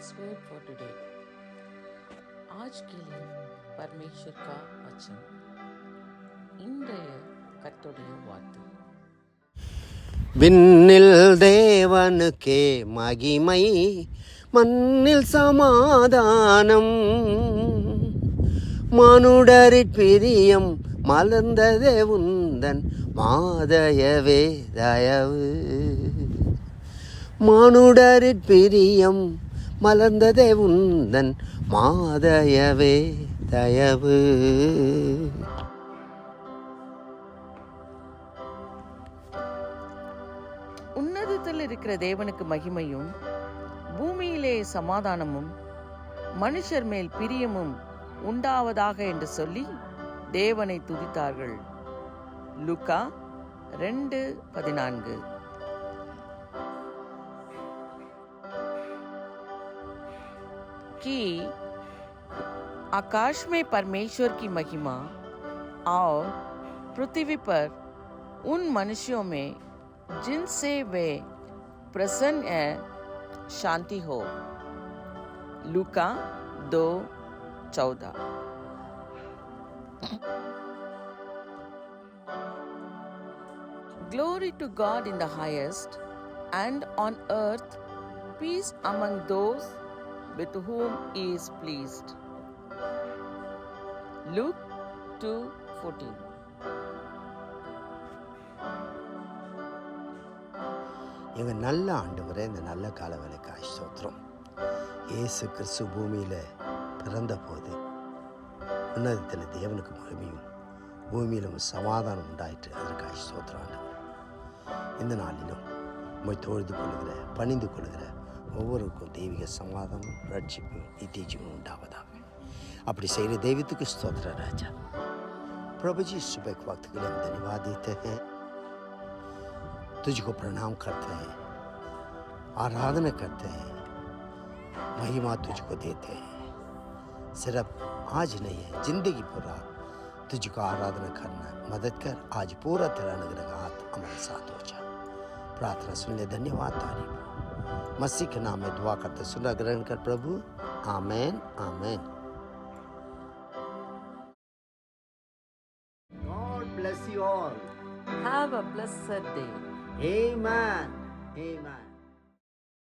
God's word for today. आज के लिए परमेश्वर का वचन இன்றைய கர்த்தருடைய வார்த்தை. விண்ணில் தேவனுக்கே மகிமை, மண்ணில் சமாதானம், மனுடரிற் பிரியம் மலர்ந்ததே உந்தன் மாதயவே தயவு. மனுடரிற் பிரியம் மலர்ந்ததே உந்தன் மாதயவே தயவு. உன்னதத்தில் இருக்கிற தேவனுக்கு மகிமையும், பூமியிலே சமாதானமும், மனுஷர் மேல் பிரியமும் உண்டாவதாக என்று சொல்லி தேவனை துதித்தார்கள். லூக்கா 2:14. कि आकाश में परमेश्वर की महिमा और पृथ्वी पर उन मनुष्यों में जिनसे वे प्रसन्न है शांति हो. लूका 2:14. Glory to God in the highest, and on earth peace among those with whom he is pleased. Luke 2:14. எங்கள் நல்ல ஆண்டவரே, இந்த நல்ல காலவேளைக்காய் ஸ்தோத்திரம். இயேசு கிறிஸ்து பூமியில் பிறந்த போது உன்னதத்தில் தேவனுக்கு மகிமையும் பூமியிலும் சமாதானம் உண்டாயிற்று. அதற்காய் ஸ்தோத்திரம் ஆண்டவர். இந்த நாளிலும் உம்மை தொழுது கொள்கிற, பணிந்து கொள்கிற ஒவ்வொருக்கும் தெய்வீக சமாதானம், ரட்சிப்பு, நித்தியஜீவன் உண்டாவதாக. அப்படி செய்கிற தெய்வத்துக்கு ஸ்தோத்திர ராஜா. प्रभु जी, सुबह के वक्त के लिए हम धन्यवाद देते हैं, तुझको प्रणाम करते हैं, आराधना करते हैं, महिमा तुझको देते हैं. सिर्फ आज नहीं है, जिंदगी पूरा तुझको आराधना करना. मदद कर, आज पूरा तेरा अनुग्रह हाथ हमारे साथ हो जा. प्रार्थना सुन ले. धन्यवाद, तारीफ. मसीह के नाम में दुआ करते सुना ग्रहण कर प्रभु. आमेन, आमेन. God bless you all. Have a blessed day. Amen. Amen.